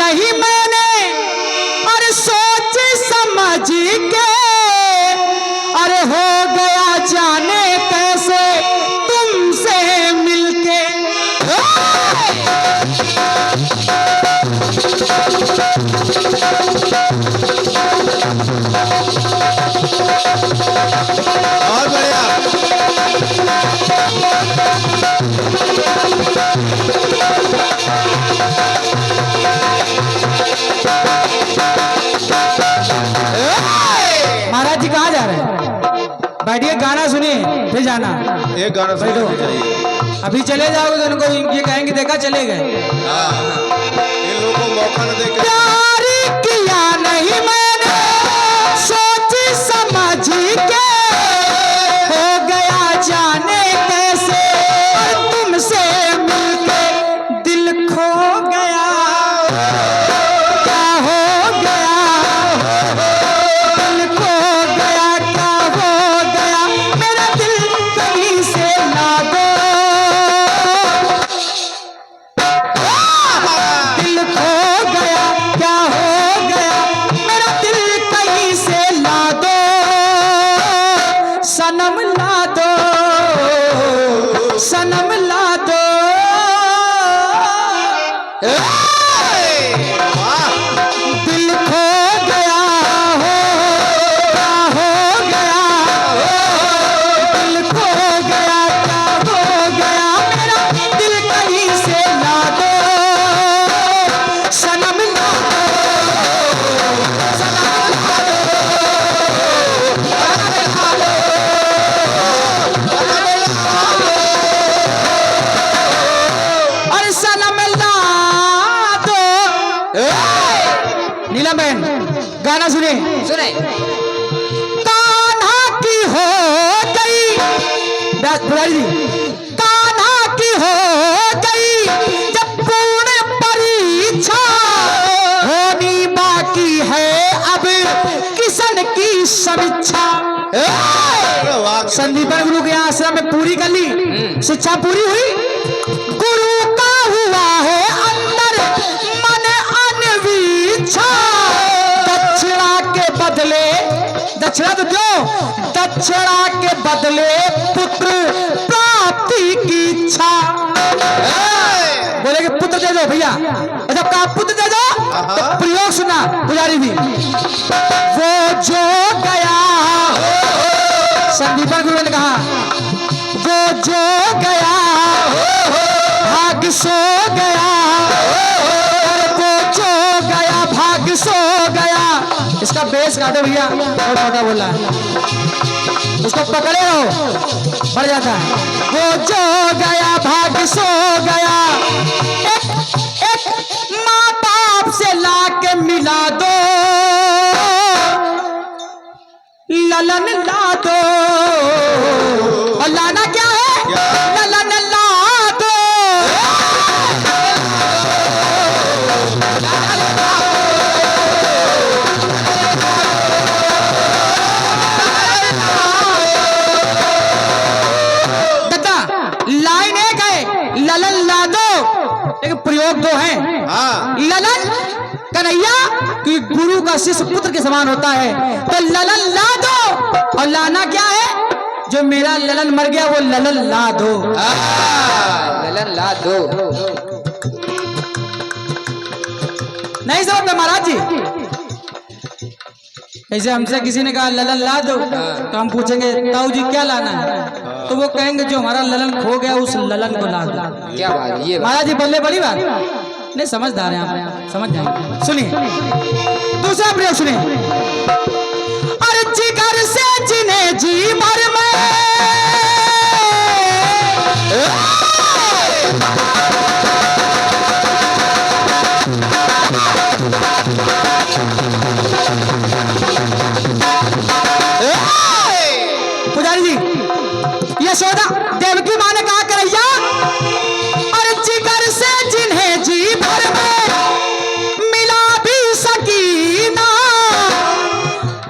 नहीं मैंने अरे सोच समझ के अरे हो गया जाने कैसे तुमसे मिलके। और बढ़िया। महाराज जी कहाँ जा रहे हैं? बैठिए, गाना सुनिए फिर जाना। एक गाना बैठो। सुनना चाहिए। अभी चले जाओगे तो उनको ये कहेंगे देखा चले गए। हाँ, इन लोगों को मौका न देकर प्यार किया नहीं मैंने सोच समझ के हो गया जाने कैसे तुमसे मिलके दिल खो गया। क्या हो गया दिल खो गया, क्या हो गया मेरा दिल कहीं से ला दो। दिल खो गया, क्या हो गया मेरा दिल कहीं से ला दो। सनम ला दो, सनम ला दो। दिल खो गया हो, क्या हो गया दिल खो गया, क्या हो गया मेरा दिल कहीं से ला दो। सनम ला दो, सनम ला दो, अरे सनम ला दो। नीलम बहन गाना सुने। कान्हा की हो गई पुजारी जी, कान्हा की हो गई जब पूर्ण परीक्षा होनी बाकी है अब किशन की समीक्षा। संदीपन गुरु के आश्रम में पूरी कर ली, शिक्षा पूरी हुई। गुरु का हुआ है अंदर मन अनवीक्षा। दक्षिणा के बदले, दक्षिणा तो दो, दक्षिणा के बदले पुत्र प्राप्ति की इच्छा। बोले कि पुत्र दे दो भैया, जब कहा पुत्र दे दो तो प्रयोग सुना पुजारी भी। वो जो गया, संदीपन गुरु ने कहा वो जो गया भाग्य सो गया, वो जो गया भाग्य सो गया। इसका बेस काटो भैया, और छोटा बोला है उसको पकड़े हो बढ़ जाता है। वो जो गया भाग्य सो गया, एक माँ बाप से लाके मिला दो। ललन ला दो, और लाना क्या है ललन ला दो। दादा लाइन एक है ललन ला दो, लेकिन प्रयोग दो है। हाँ। ललन कन्हैया कि गुरु का शिष्य पुत्र के समान होता है, तो ललन ला दो। और लाना क्या है, जो मेरा ललन मर गया वो ललन ला दो। ललन ला दो। नहीं समझ में महाराज जी। ऐसे हमसे किसी ने कहा ललन ला दो तो हम पूछेंगे ताऊ जी क्या लाना है, तो वो कहेंगे जो हमारा ललन खो गया उस ललन को ला दो। क्या बात है ये महाराज जी बल्ले बड़ी बात नहीं, समझदार हैं आप, समझ जाएंगे। सुनिए दूसरा प्रयोग सुनिए। अरे जिगर से जिन्हें जी भर में पुजारी जी यशोदा देवकी माँ ने कहा करैया, अरे जिगर से जिन्हें जी भर में मिला भी सकीना,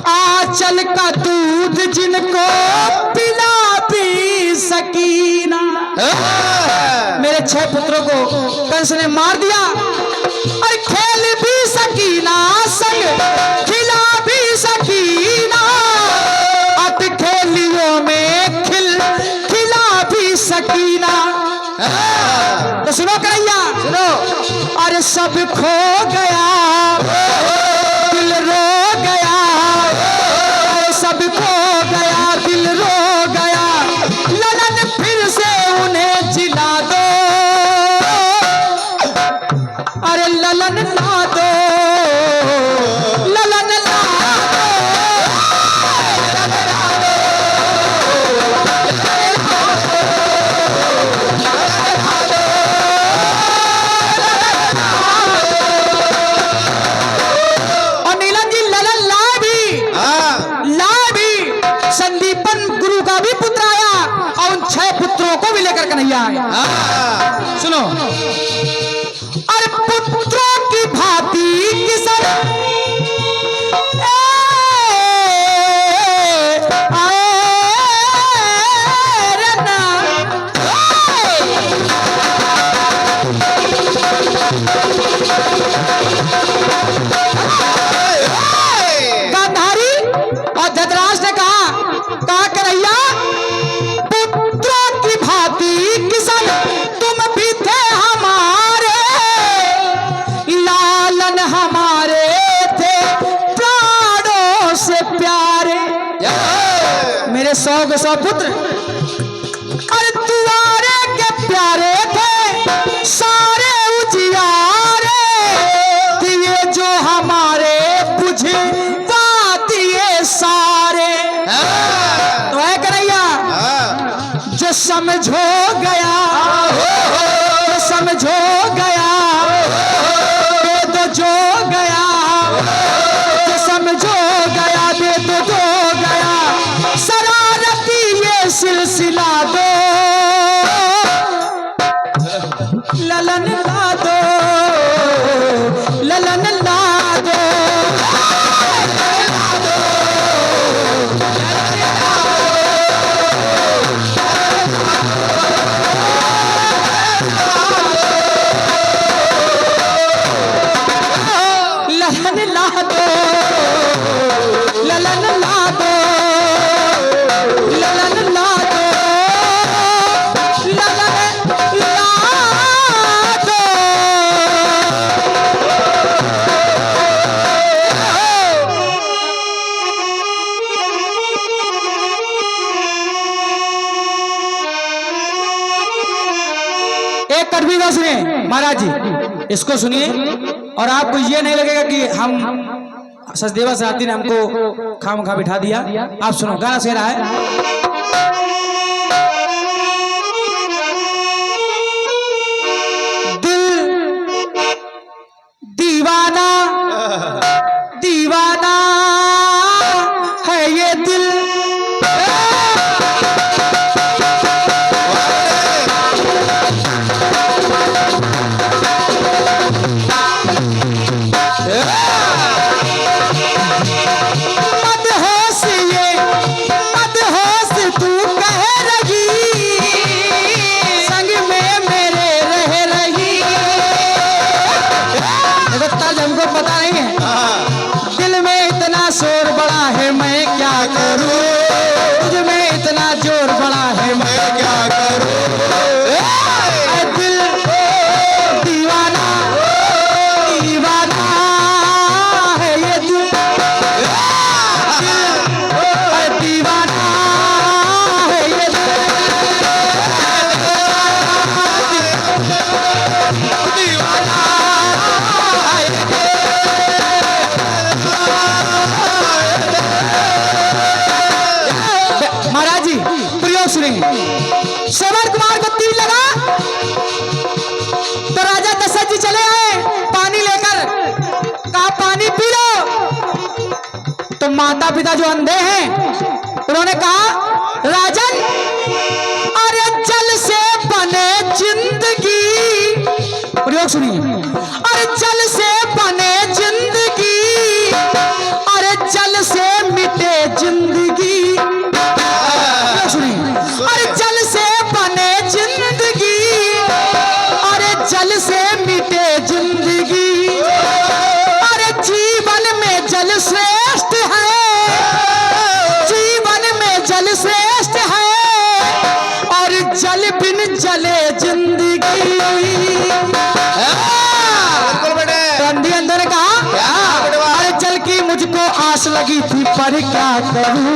आंचल का दूध जिनको पिला भी सकीना। मेरे 6 पुत्रों को कंस ने मार दिया, और खेल भी सकीना संग खिला भी सकीना, अत खेलियों में खिला भी सकीना। तो सुनो कन्हैया, सुनो। अरे सब खो गया, दिल रो गया, अरे सब खो गया, दिल रो गया, ललन फिर से उन्हें जिला दो, अरे ललन ला दो, ललन ला और नीलम जी ललन ला भी संदीपन गुरु का भी पुत्र आया और उन 6 पुत्रों को भी लेकर कन्हैया आया। सुनो, अरे पुत्रों की भांति किसन गांधारी और धतराज ने कहा कन्हैया, पुत्रों की भांति किसन तुम भी थे हमारे, लालन हमारे थे प्राणों से प्यारे। मेरे 100 के 100 पुत्र, अरे तुम्हारे के प्यारे थे सारे उजियारे, दिए जो हमारे बुझे दिए सारे। तो है कन्हैया, जो समझो गया, जो समझो गया, दे दो जो गया, जो समझो गया, दे दो जो गया, शरारती ये सिलसिला दो, ललन ला दो, ललन ला दो। ललन ला दो, ललन ला दो, ललन ला दो, ललन ला दो। एक कटवीदा सुनिए महाराज जी, इसको सुनिए और आपको ये नहीं लगेगा कि हम सचदेवा साथी ने हमको खामखा बिठा दिया। आप सुनो, गाना से रहा है। दिल दीवाना दीवाना है ये दिल, मदहोश ये मदहोश तू कह रही, संग में मेरे रह रही। देखो तर्ज हमको पता नहीं है। दिल में इतना शोर बड़ा है मैं क्या करूं, तुझ में इतना जोर बड़ा है मैं क्या करूं। ऐ दिल दीवाना दीवाना है ये दिल, ऐ दीवाना है ये दीवाना है ये। महाराज जी प्रयोग सुनेंगे। श्रवण कुमार को तीर लगा तो राजा दशरथ जी चले आए पानी लेकर, कहा पानी पी लो। तो माता पिता जो अंधे हैं उन्होंने कहा राजन, अरे जल से बने जिंदगी, प्रयोग सुनिए, अरे जल से बने जिंदगी, अरे जल से मिटे जिंदगी। सुनिए, अरे जल से बने जिंदगी, अरे जल से मिटे जिंदगी। जले जिंदगी। बिल्कुल बेटे। गांधी अंदर ने कहा अरे जल की मुझको आस लगी थी पर क्या करूं,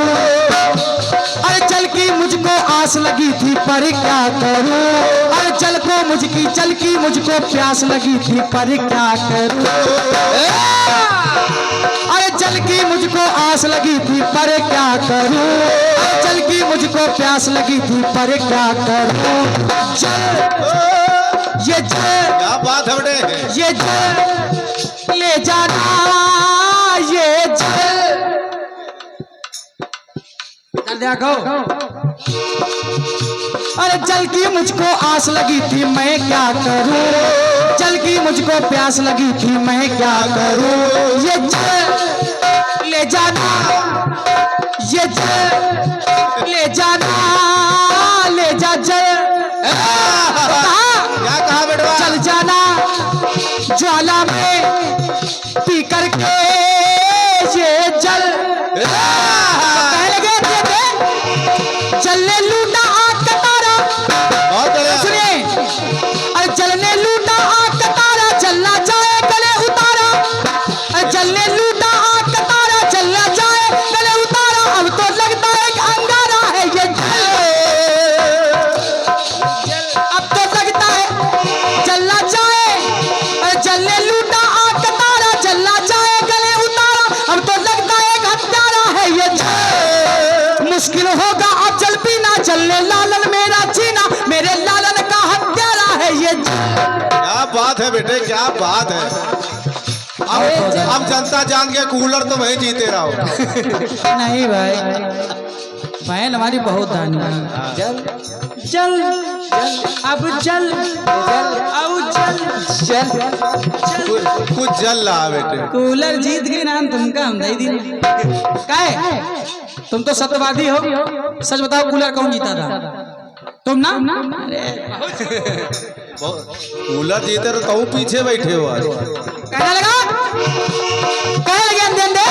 अरे जल की मुझको आस लगी थी पर क्या करूं, अरे जल की मुझको प्यास लगी थी पर क्या करूं, अरे जल की मुझको आस लगी थी पर क्या करूं, अरे जल की मुझको प्यास लगी थी पर क्या करूं। जल ये जल क्या बात है बेटे। ये जल ले जाना ये जल। देखो अरे जल की मुझको आस लगी थी मैं क्या करूं, जल की मुझको प्यास लगी थी मैं क्या करूं। ये जल ले जाना ये जल ले जाना ले जा जल। क्या कहा बेटवा। चल जाना ज्वाला में पी करके ये जल। कहने लगे जलने लूटा आग का तारा। बहुत बढ़िया। सुनिए अरे जलने लूटा आग का तारा जलना जाए गले उतारा, अरे जलने लूटा आग का तारा जलना जाए गले उतारा। अब तो लगता है कि अंगारा है ये जल, अब तो लगता है जलना जाए, अरे जलने लूटा आग का तारा जलना जाए गले उतारा। अब तो लगता है कि हत्यारा है ये जल। मुश्किल होगा अब जल पीना जलने लालन मेरा जीना, मेरे लालन का हत्यारा है ये जल। क्या बात है बेटे, क्या बात है। अब जनता जान के कूलर तो वही जीते रहो। नहीं भाई बहन हमारी बहुत दानी है। जल जल अब जल अब जल जल कुछ जल रहा बेटे। कूलर जीत गई नाम तुमका हम नहीं दिन काहे, तुम तो सत्यवादी हो, सच बताओ कूलर कौन जीता था, तुम ना। कूलर जीते तो तुम पीछे बैठे हो आज। कहने लगा कहने लगे अंधे अंधे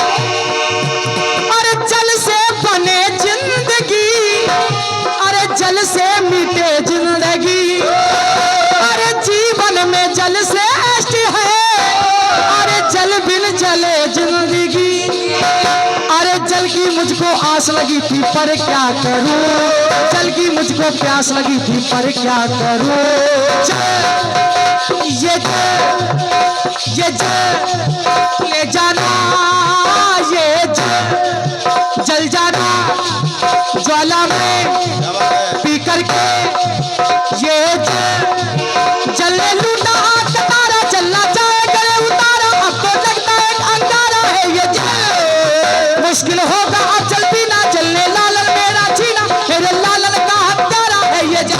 अरे जल से बने जिंदगी, अरे जल से मिटे जिंदगी, अरे जीवन में जल श्रेष्ठ है, अरे जल बिन जले जिंदगी। अरे जल की मुझको आस लगी थी पर क्या करूं, जल की मुझको प्यास लगी थी पर क्या करूं। ये जल ले जाना ये जल जाना ज्वाला में पी करके ये जलने लूटा आग का तारा जलना जाए गले उतारा। अब तो लगता है अंगारा है ये जल। मुश्किल होगा अब जल पीना जलने लालन मेरा जीना, मेरे लालन का हत्यारा है ये जल।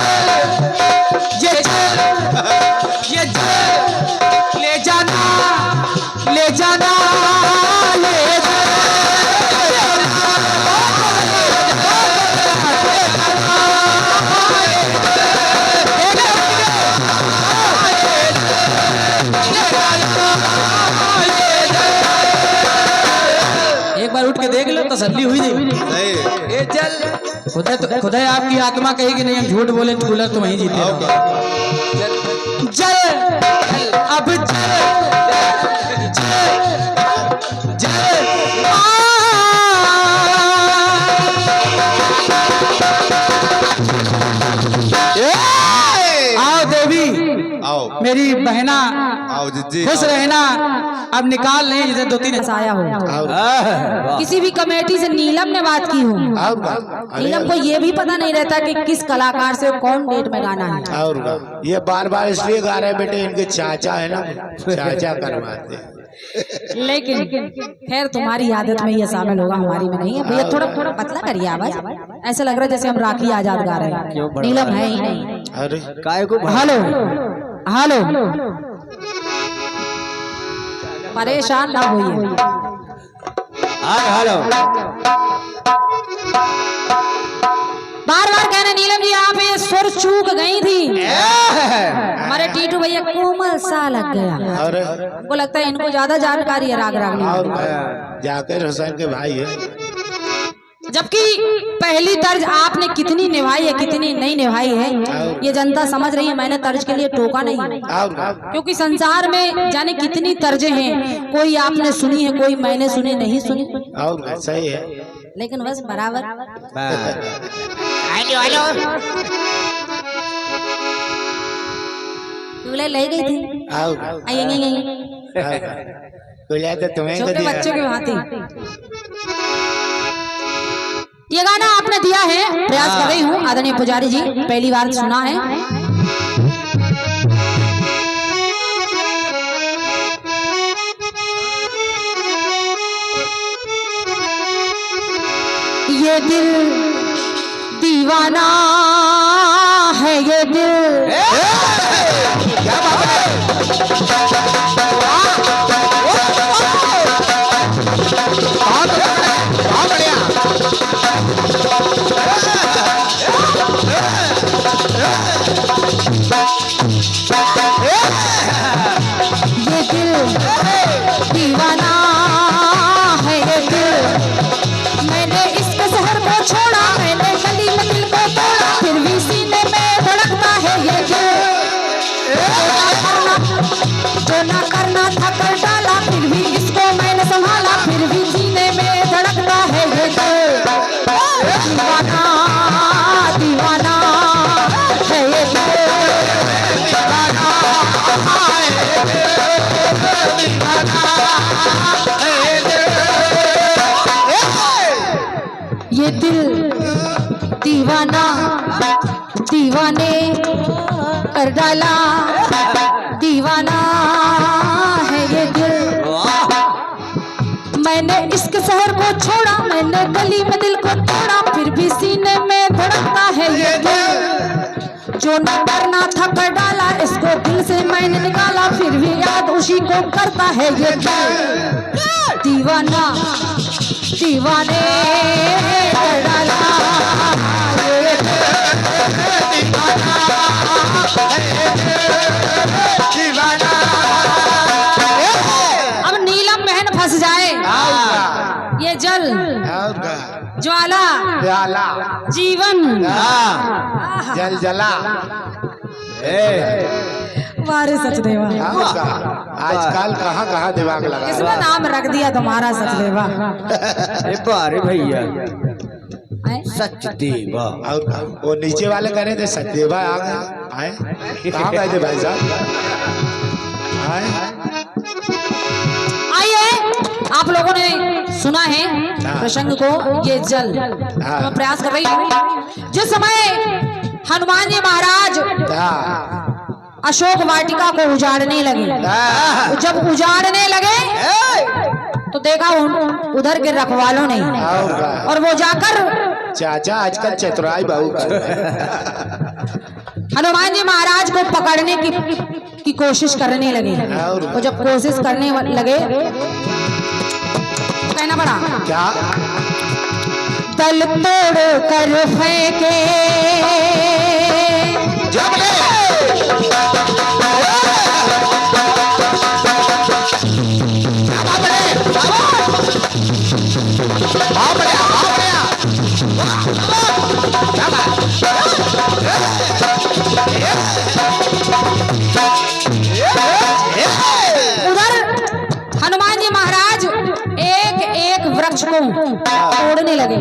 ये जल ले जाना ले जाना ले एक बार उठ के देख लो तसल्ली हुई नहीं। नहीं ये जल खुदा आपकी आत्मा कहेगी नहीं हम झूठ बोले कूलर तो वहीं जीते रहो। जल अब जल आओ देवी आओ मेरी बहना आओ जी खुश रहना। अब निकाल नहीं जिसे 2-3 आया हो किसी भी कमेटी से नीलम ने बात की हो, नीलम को ये भी पता नहीं रहता कि किस कलाकार से कौन डेट में गाना है। और ये बार बार इसलिए गा रहे हैं बेटे, इनके चाचा है ना, चाचा करवाते हैं। लेकिन खैर तुम्हारी आदत में ये शामिल होगा, हमारी में नहीं है। भैया थोड़ा थोड़ा पतला करिए आवाज, ऐसा लग रहा है जैसे हम राखी आजाद गा रहे हैं। नीलम है ही नहीं। अरे काय को हेलो हेलो परेशान ना होइए। हेलो बार बार कहना नीलम जी आप ये सुर चूक गई थी। हमारे टीटू भैया कोमल सा लग गया। अरे हमको लगता है इनको ज्यादा जानकारी है राग रागनी। और जाकिर हुसैन के भाई है। जबकि पहली तर्ज आपने कितनी निभाई है कितनी नहीं निभाई है ये जनता समझ रही है। मैंने तर्ज के लिए टोका नहीं, क्योंकि संसार में जाने कितनी तर्जें हैं, कोई आपने सुनी है कोई मैंने सुनी नहीं सुनी, और सही है। लेकिन बस बराबर ले गई थी तो तुम्हें छोटे बच्चों की भांति। ये गाना आपने दिया है, प्रयास कर रही हूँ आदरणीय पुजारी जी, पहली बार सुना है। ये दिल दीवाना है, ये दिल क्या बात है? ये दिल दीवाना है, ये दिल मैंने इसके शहर को छोड़ा, मैंने गली में दिल को तोड़ा, फिर भी सीने में धड़कता है ये दिल। जो ना करना था कर डाला, फिर भी इसको मैंने संभाला, फिर भी सीने में धड़कता है ये दिल। दीवाना दीवाना है ये दिल, ये दिल दीवाना दीवाने कर डाला, दीवाना है ये दिल। मैंने इसके शहर को छोड़ा, मैंने गली में दिल को तोड़ा, फिर भी सीने में धड़कता है ये दिल। जो न करना था कर डाला, इसको दिल से मैंने निकाला, फिर भी याद उसी को करता है ये दिल। दीवाना दीवाने कर डाला, अब नीलम बहन फंस जाए, ये जल ज्वाला जीवन जल जला वारे सचदेवा। आजकल कहाँ कहाँ दिमाग लगा। किसने नाम रख दिया तुम्हारा सचदेवा? अरे बारे भैया सचदेवा। और वो नीचे वाले कह रहे थे सचदेवा आ गए, आए कहाँ गए थे भाई साहब? आइए, आप लोगों ने सुना है प्रसंग को, ये जल तो मैं प्रयास कर रही हूँ। जिस समय हनुमान जी महाराज अशोक वाटिका को उजाड़ने लगे, जब उजाड़ने लगे तो देखा उधर के रखवालों ने, और वो जाकर चाचा आजकल चतुराई बाबू हनुमान जी महाराज को पकड़ने की कोशिश करने लगे। और जब कोशिश करने लगे तो कहना पड़ा क्या? दल तोड़ कर फेंके उधर हनुमान जी महाराज एक एक वृक्ष को तोड़ने लगे।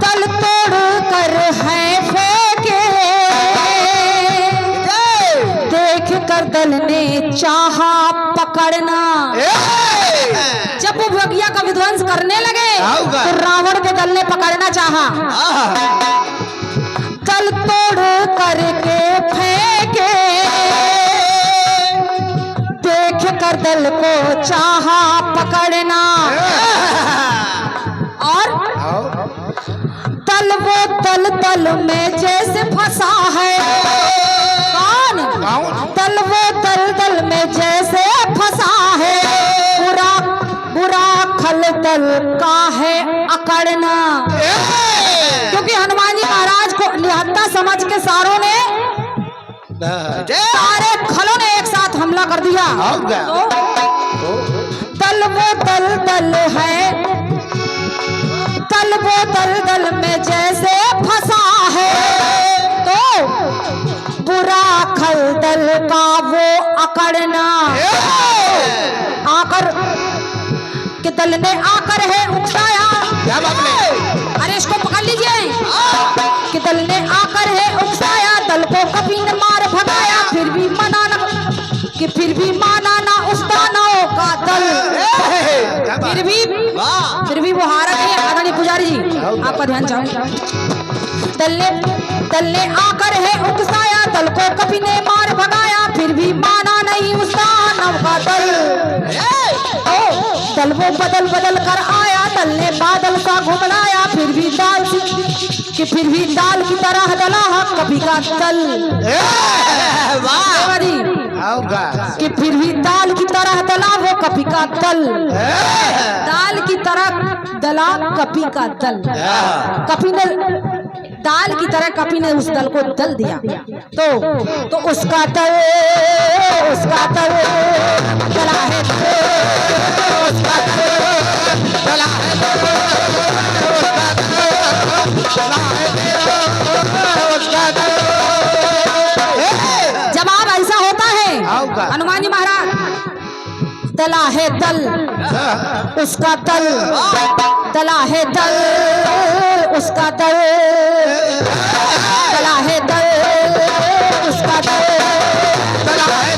दल तोड़ कर है फेंके, देख कर दल ने चाहा पकड़ना। जब वो बगिया का विध्वंस करने लगे तो रावण के दल ने पकड़ना चाहा। दल तोड़ करके फेंके, देख कर दल को चाहा पकड़ना। और दल वो दल में जैसे फंसा है, कौन? दल वो दल में जैसे फंसा है, बुरा बुरा खल दल का है अकड़ना। क्योंकि हनुमान जी महाराज को निहत्था समझ के सारों ने, सारे खलों ने एक साथ हमला कर दिया। तो दल वो दल है दल वो दलदल में जैसे फंसा है, तो बुरा खलदल का वो अकड़ना, आकर कि दल ने आकर है उकसाया, अरे इसको पकड़ लीजिए, कि दल ने आकर है उकसाया, दल को कभी न मार भगाया, फिर भी माना ना उस दानव का दल, फिर भी वो हारा नहीं है। आदरणीय पुजारी जी आपका ध्यान चाहूंगा। दल ने आकर है उकसाया, दल को कभी ने मार भगाया, फिर भी माना नहीं उस दानव का दल। दल वो बदल बदल कर आया, दल ने बादल सा घुमलाया, फिर भी दाल की तरह दला कभी का दल, कि फिर भी दाल की तरह दला वो कभी का दल, दाल की तरह दला कभी का दल, कभी ने दाल की तरह कभी ने उस दल को दल दिया, तो उसका दल दला है, उसका दला है। जवाब ऐसा होता है हनुमान जी महाराज, दला है दल उसका दल, दला है दल उसका दल, दला है दल उसका दल, दला है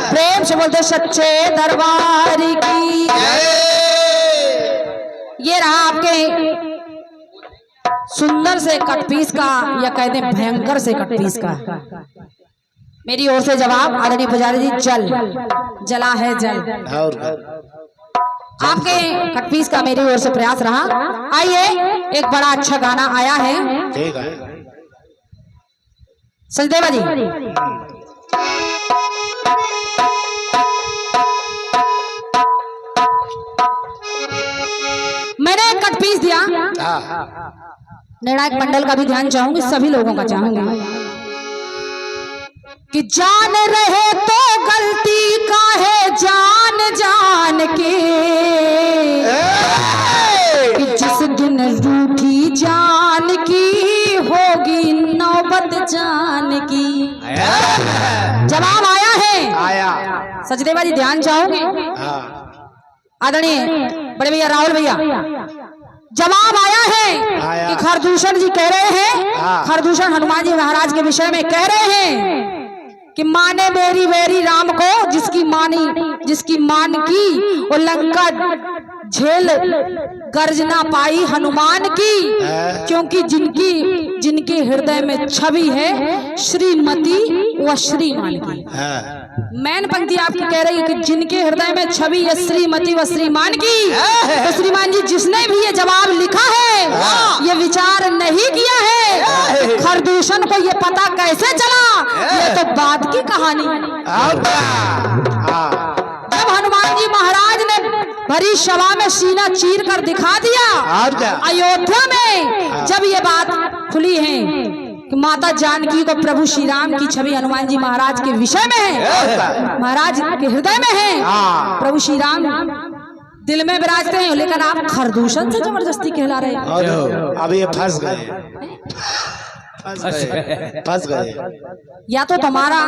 प्रेम से बोलते सच्चे दरबार की। ये रहा आपके सुंदर से कटपीस का, या कहते हैं भयंकर से कटपीस का। मेरी ओर से जवाब आदरणीय पुजारी जी, जला है जल। आपके कटपीस का मेरी ओर से प्रयास रहा। आइए एक बड़ा अच्छा गाना आया है, सचदेवा जी। मैंने कटपीस दिया, निर्णायक मंडल का भी ध्यान चाहूंगी, सभी लोगों का चाहूंगी कि जान रहे तो गलती का है जान के, कि जिस दिन रूठी जान की होगी नौबत जान की। जवाब आया है सचदेवा जी, ध्यान चाहोगे आदरणीय बड़े भैया राहुल भैया। जवाब आया है कि खरदूषण जी कह रहे हैं, खरदूषण हनुमान जी महाराज के विषय में कह रहे हैं कि माने मेरी वेरी राम को, जिसकी मान की वो लंका झेल गर्ज ना पाई हनुमान की, क्योंकि जिनके हृदय में छवि है श्रीमती व श्रीमान की। मैन पंक्ति आपकी कह रही है कि जिनके हृदय में छवि है श्रीमती व श्रीमान की। तो श्रीमान जी जिसने भी ये जवाब लिखा है, ये विचार नहीं किया है खरदूषण को ये पता कैसे चला, ये तो बाद की कहानी है। जब हनुमान जी महाराज ने भरी सभा में सीना चीर कर दिखा दिया, अयोध्या में जब ये बात खुली है कि माता जानकी को प्रभु श्री राम की छवि हनुमान जी महाराज के विषय में है, महाराज के हृदय में है, प्रभु श्री राम दिल में विराजते हैं, लेकिन आप खरदूषण से जबरदस्ती कहला रहे हैं। अब ये फंस गए। या तो तुम्हारा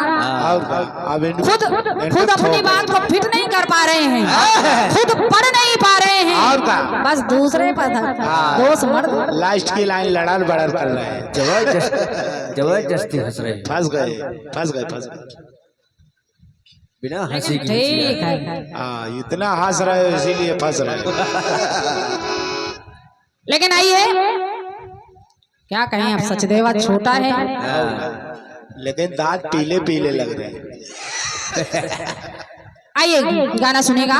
खुद अपनी बात को फिट नहीं कर पा रहे हैं, खुद पढ़ नहीं पा रहे हैं, बस दूसरे पर दोष मर्द लास्ट की लाइन लड़ाल बड़ाल कर रहे हैं, जबरदस्ती हंस रहे हैं। फंस गए बिना हंसी की। ठीक है, इतना हंस रहे हो इसीलिए फंस रहे। लेकिन आइए क्या कहें, अब सचदेवा छोटा है, लेकिन दांत पीले पीले लग रहे हैं। आइए गाना सुनेगा।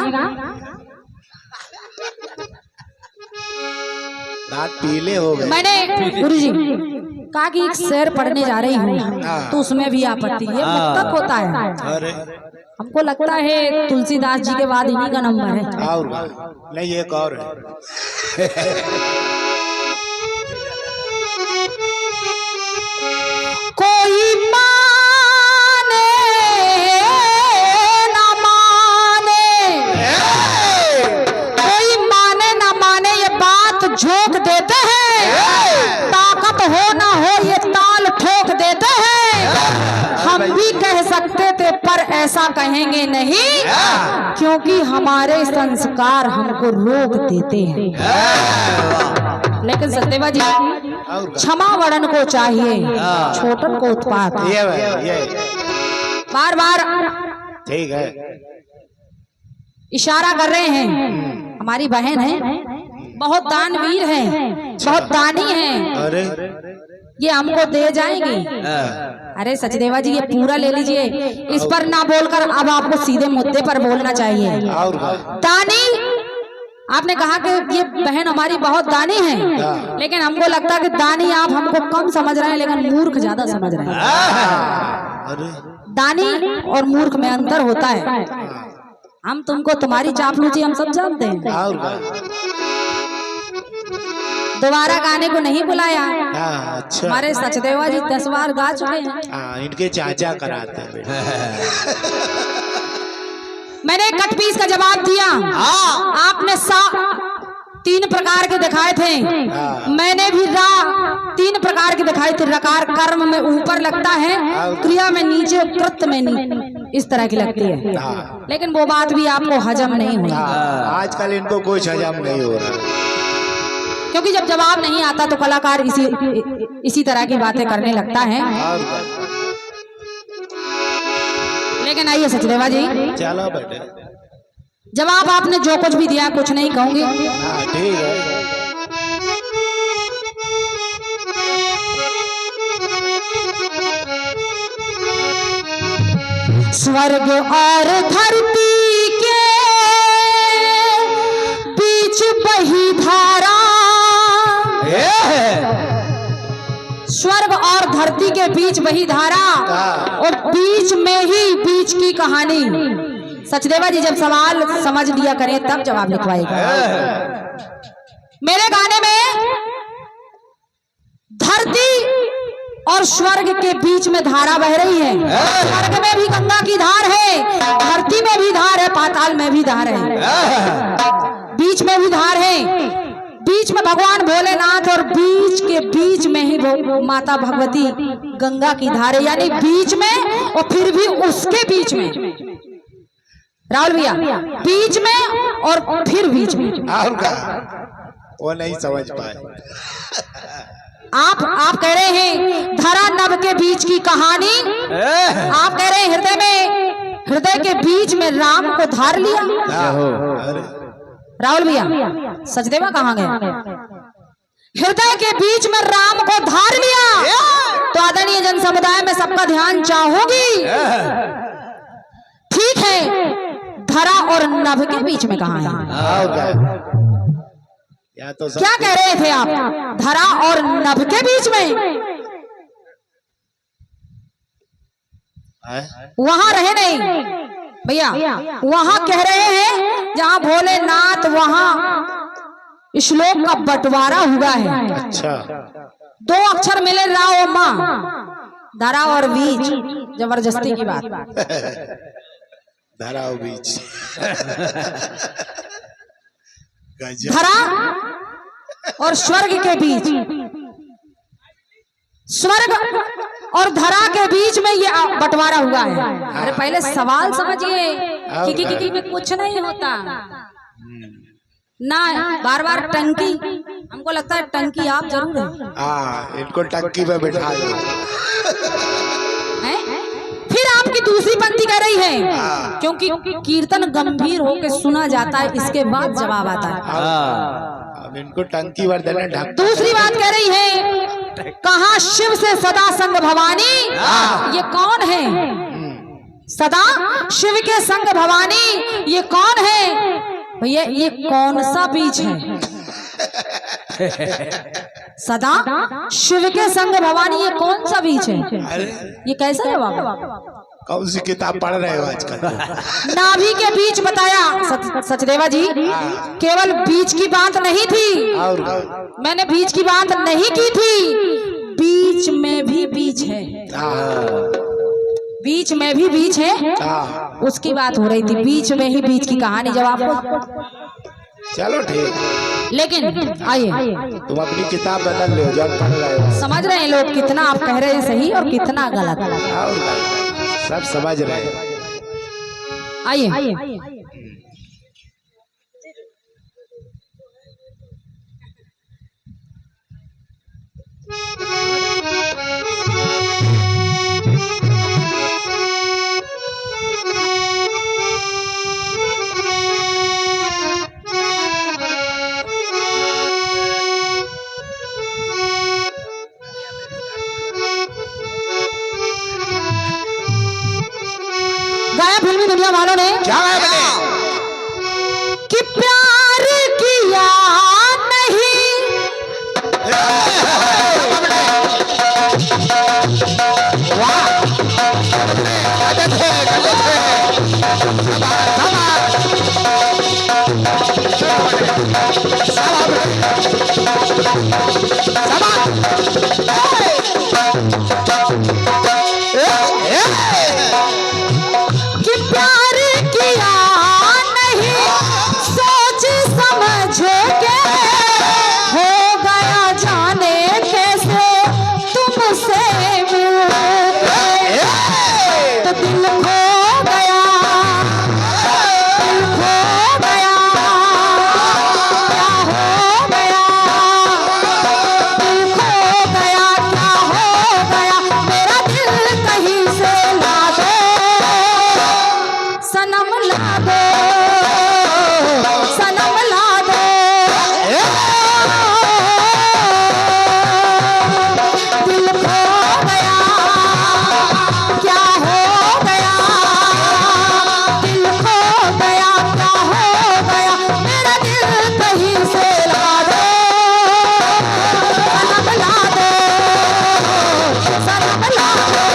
दांत पीले हो गए। मैंने गुरुजी कहा कि एक शेर पढ़ने जा रही हूँ, तो उसमें भी आपत्ति, ये मुक्तक होता है। अरे हमको लगता है तुलसीदास जी के बाद इन्हीं का नंबर है। और नहीं, एक और है। कोई माने ऐसा कहेंगे नहीं, क्योंकि हमारे संस्कार हमको रोक देते हैं। लेकिन सचदेवा जी, क्षमा बड़न को चाहिए, छोटन को उत्पात। ये बार बार ठीक है। इशारा कर रहे हैं। हमारी बहन है, बहुत दानवीर है, बहुत दानी है, अरे ये हमको दे जाएंगी। अरे सचदेवा जी, ये पूरा ले लीजिए, इस पर ना बोलकर अब आपको सीधे मुद्दे पर बोलना चाहिए। और दानी, आपने कहा कि ये बहन हमारी बहुत दानी है, लेकिन हमको लगता है कि दानी आप हमको कम समझ रहे हैं, लेकिन मूर्ख ज्यादा समझ रहे हैं। अरे दानी और मूर्ख में अंतर होता है। हम तुमको तुम्हारी चापलूसी हम सब जानते हैं। और दोबारा गाने को नहीं बुलाया। अच्छा। हमारे सचदेवा जी 10 बार गा चुके हैं। हाँ, इनके चाचा कराते हैं बेटा। मैंने कट पीस का जवाब दिया, आपने 3 प्रकार के दिखाए थे, मैंने भी 3 प्रकार के दिखाए थे। रकार कर्म में ऊपर लगता है, क्रिया में नीचे, कृत्य में नीचे, इस तरह की लगती है। लेकिन वो बात भी आपको हजम नहीं हुई। आजकल इनको कुछ हजम नहीं हो रहा, क्योंकि जब जवाब नहीं आता तो कलाकार इसी तरह की बातें करने लगता है। लेकिन आइए सचदेवा जी, चलो बेटे। जवाब आपने जो कुछ भी दिया, कुछ नहीं कहूंगी। हाँ ठीक है। स्वर्ग और धरती के बीच बही धारा, स्वर्ग और धरती के बीच बही धारा, और बीच में ही बीच की कहानी। सचदेवा जी, जब सवाल समझ लिया करें तब जवाब लिखवाएगा। मेरे गाने में धरती और स्वर्ग के बीच में धारा बह रही है। स्वर्ग में भी गंगा की धार है, धरती में भी धार है, पाताल में भी धार है, बीच में भी धार है। बीच में भगवान भोलेनाथ और बीच के बीच में ही माता भगवती गंगा की धार है, यानी बीच में और फिर भी उसके बीच में। राहुल भैया, बीच में और फिर बीच में। और क्या? वो नहीं समझ पाए। आप कह रहे हैं धरा नभ के बीच की कहानी, आप कह रहे हैं हृदय के बीच में राम को धार लिया। राहुल भैया, सचदेवा कहाँ गए? हृदय के बीच में राम को धार लिया, तो आदरणीय जन समुदाय में सबका ध्यान चाहोगी। ठीक है, धरा और नभ के बीच में कहाँ है? या तो क्या कह रहे थे आप? धरा और नभ के बीच में? वहां रहे नहीं भैया, वहां कह रहे हैं जहां भोलेनाथ, वहां श्लोक का बंटवारा हुआ है। अच्छा। 2 अक्षर मिले, रा और मां, धरा और बीच। जबरदस्ती की बात। धरा और बीच। धरा और स्वर्ग के बीच, स्वर्ग और धरा के बीच में ये बंटवारा हुआ है। अरे पहले सवाल समझिए कि कुछ नहीं होता ना, बार बार टंकी। हमको लगता है टंकी आप जरूर है। हाँ, इनको टंकी में बिठा दो। फिर आपकी दूसरी पंक्ति कह रही है, क्योंकि कीर्तन गंभीर होकर सुना जाता है, इसके बाद जवाब आता है। अब इनको टंकी भर देना ढक। दूसरी बात कह रही है, कहा शिव से सदा संग भवानी। ये कौन है? सदा शिव के संग भवानी, ये कौन है भैया? ये कौन सा बीच है? सदा शिव के संग भवानी, ये कौन सा बीच है? ये कैसा जवाब? कौन सी किताब पढ़ रहे हो आजकल? नाभि के बीच बताया सचदेवा जी। केवल बीच की बात नहीं थी, और मैंने बीच की बात नहीं की थी, बीच में भी बीच है। बीच में भी बीच है, उसकी बात हो रही थी। बीच में ही बीच की कहानी। जब आपको चलो ठीक, लेकिन आइए तुम अपनी किताब बदल लो, जब पढ़ रहे हो। समझ रहे हैं लोग कितना आप कह रहे हैं सही और कितना गलत। और सब समझ रहे हैं। आइए। गाया फिल्मी दुनिया वालों ने क्या है बने? कि प्यार किया नहीं कि प्यार किया नहीं सोच समझ के हो गया जाने कैसे तुमसे मिल तो दिल खो गया क्या हो गया दिल खो गया क्या हो गया मेरा दिल कहीं से ला दो सनम ला दो सनम ला दो दिल खो गया क्या हो गया दिल खो गया क्या हो गया मेरा दिल कहीं से ला दो सनम ला दो सनम ला दो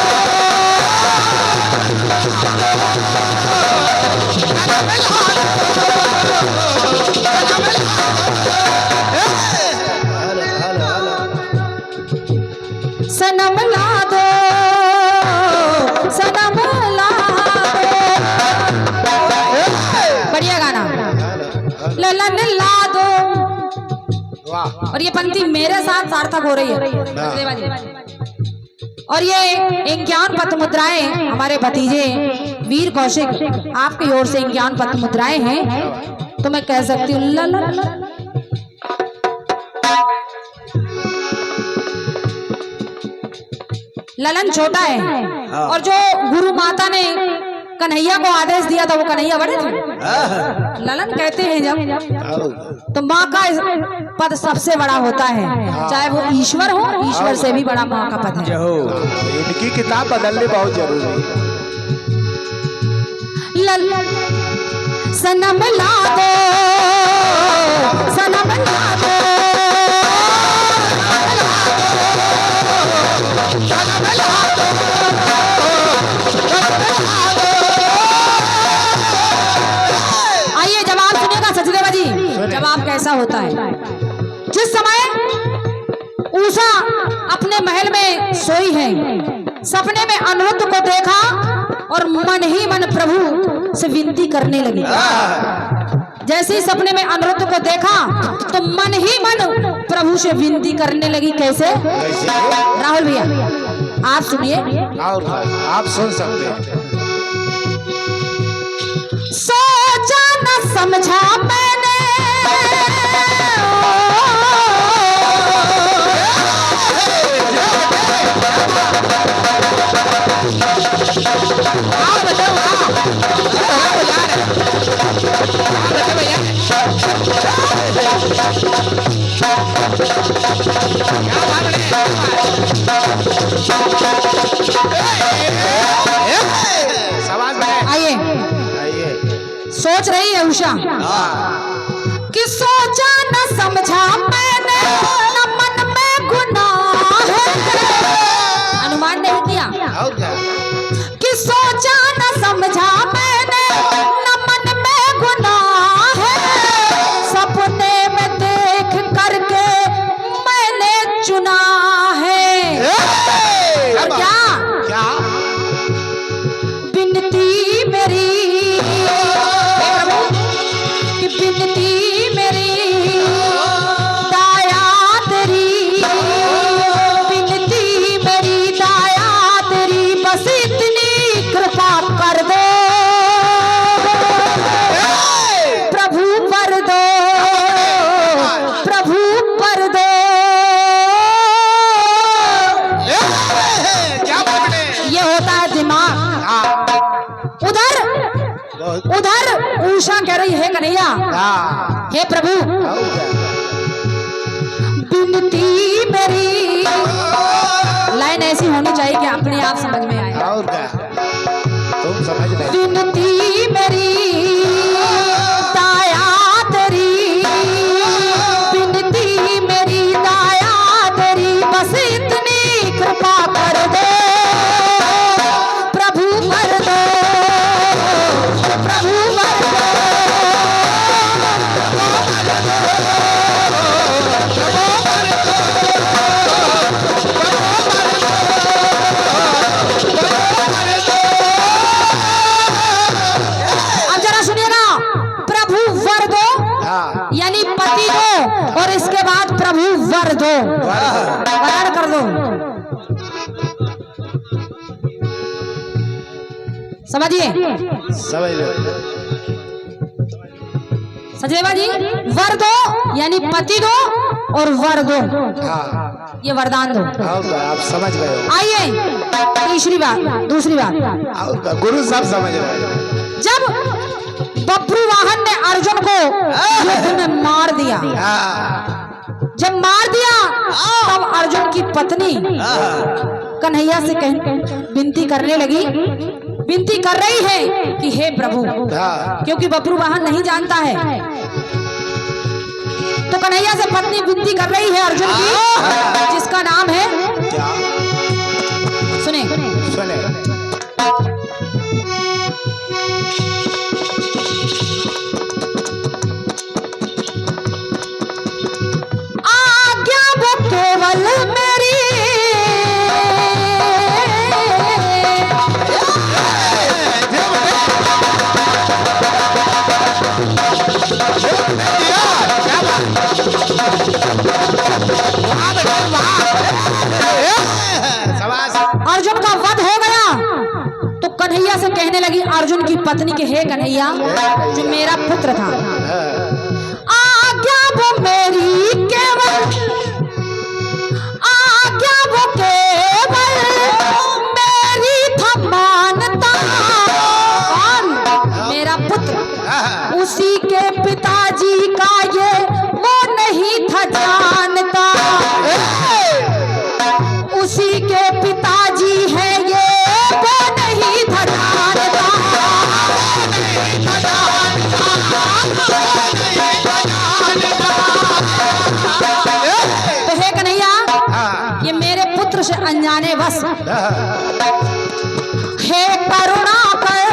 सनम ला दो सनम ला दो बढ़िया गाना ललन ला दो। वाह और ये पंक्ति मेरे साथ सार्थक हो रही है सचदेवा जी। और ये ज्ञान पत्र मुद्राएं हमारे भतीजे वीर कौशिक आपकी ओर से ज्ञान पत्र मुद्राएं हैं तो मैं कह सकती हूँ ला ला ला। ललन छोटा है और जो गुरु माता ने कन्हैया को आदेश दिया था वो कन्हैया बड़े थे। ललन कहते हैं जब तो माँ का पद सबसे बड़ा होता है चाहे वो ईश्वर हो ईश्वर से भी बड़ा माँ का पद है। इनकी किताब बदलनी बहुत जरूरी है। सनम ला दो सनम ला दो आइए जवाब सुनिएगा सचदेवा जी। जवाब कैसा होता है जिस समय उषा अपने महल में सोई है सपने में अनिरुद्ध को देखा और मन ही मन प्रभु से विनती करने लगी। जैसे ही सपने में अनिरुद्ध को देखा तो मन ही मन प्रभु से विनती करने लगी। कैसे राहुल भैया आप सुनिए और आप सुन सकते हैं। सोचा न समझा मैंने आइए सोच रही है उषा कि सोचा न समझा मैंने न मन में गुनाह है अनुमान नहीं किया कि सोचा न समझा मैंने न मन में गुनाह है सपने में देख करके मैंने चुना है। क्या क्या बिनती मेरी कि बिनती मेरी दाया तेरी बिनती मेरी दाया तेरी बस इतनी कृपा कर दो उधर उषा कह रही है कन्हैया हाँ हे प्रभु और क्या बिनती मेरी लाइन ऐसी होनी चाहिए कि अपने आप समझ में आए और क्या तुम समझ नहीं बिनती मेरी दाया तेरी बिनती मेरी दाया तेरी बस इतनी कृपा कर दो प्रभु कर दो प्रभु कर दो अब जरा सुनिएगा प्रभु वर दो हाँ यानी पति दो और इसके बाद प्रभु वर दो वरण कर दो समझिए समझ लो सचदेवा जी वर दो यानी पति दो और वर दो हाँ ये वरदान दो और क्या आप समझ गए हो आइए तीसरी बात दूसरी बात और क्या गुरु सब समझ रहे हैं जब बब्रू वाहन ने अर्जुन को युद्ध में मार दिया हाँ जब मार दिया तब अर्जुन की पत्नी कन्हैया से विनती करने लगी विनती कर रही है कि हे प्रभु हाँ क्योंकि बब्रू वाहन नहीं जानता है तो कन्हैया से पत्नी विनती कर रही है अर्जुन की जिसका नाम है क्या सुने सुने आज्ञा वो केवल मेरी अर्जुन का वध हो गया तो कन्हैया से कहने लगी अर्जुन की पत्नी के हे कन्हैया जो मेरा पुत्र था आज्ञा वो मेरी केवल आज्ञा वो केवल मेरी था मानता कौन मेरा पुत्र उसी के पिताजी का ये वो नहीं था जानता उसी के पिताजी है ये वो नहीं था जानता तो हे कन्हैया ये मेरे पुत्र से अनजाने बस हे करुणा कर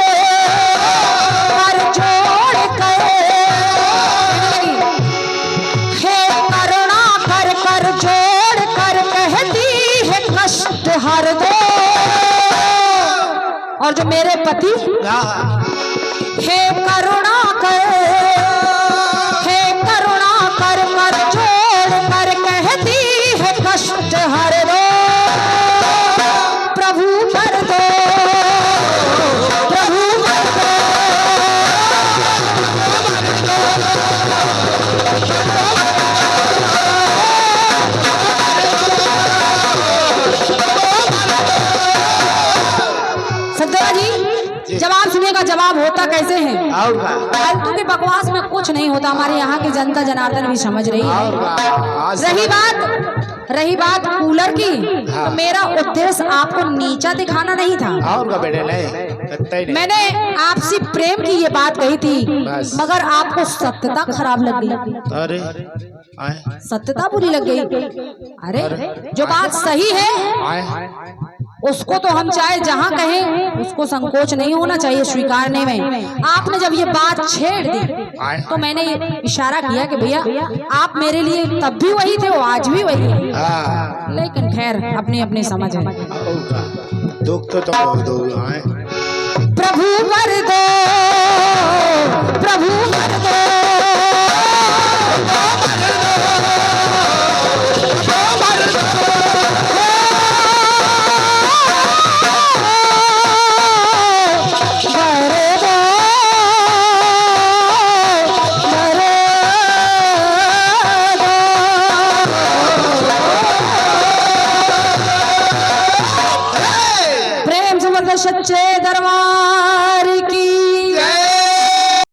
जोड़ कर हे करुणा कर जोड़ कर कहती है कष्ट हर दो और जो मेरे पति हे करुणा कर जोड़ कर कहती है कष्ट हर दो प्रभु कर दो प्रभु कर दो सत्यवा जी जवाब सुनेगा जवाब होता कैसे है और क्या फालतू की बकवास में कुछ नहीं होता हमारे यहाँ की जनता जनार्दन भी समझ रही है और क्या आज रही बात कूलर की तो मेरा उद्देश्य आपको नीचा दिखाना नहीं था और क्या बेटे नहीं कतई नहीं मैंने आपसे प्रेम की ये बात कही थी बस। मगर आपको सत्यता खराब लग गई अरे आए सत्यता बुरी लग गई अरे जो बात सही है आए उसको तो हम चाहे जहाँ कहें उसको संकोच नहीं होना चाहिए स्वीकारने में आपने जब ये बात छेड़ दी तो मैंने इशारा किया कि भैया आप मेरे लिए तब भी वही थे वो आज भी वही है हाँ लेकिन खैर अपनी अपनी समझ है और क्या दुख तो तुम बहुत दो आए प्रभु वर दो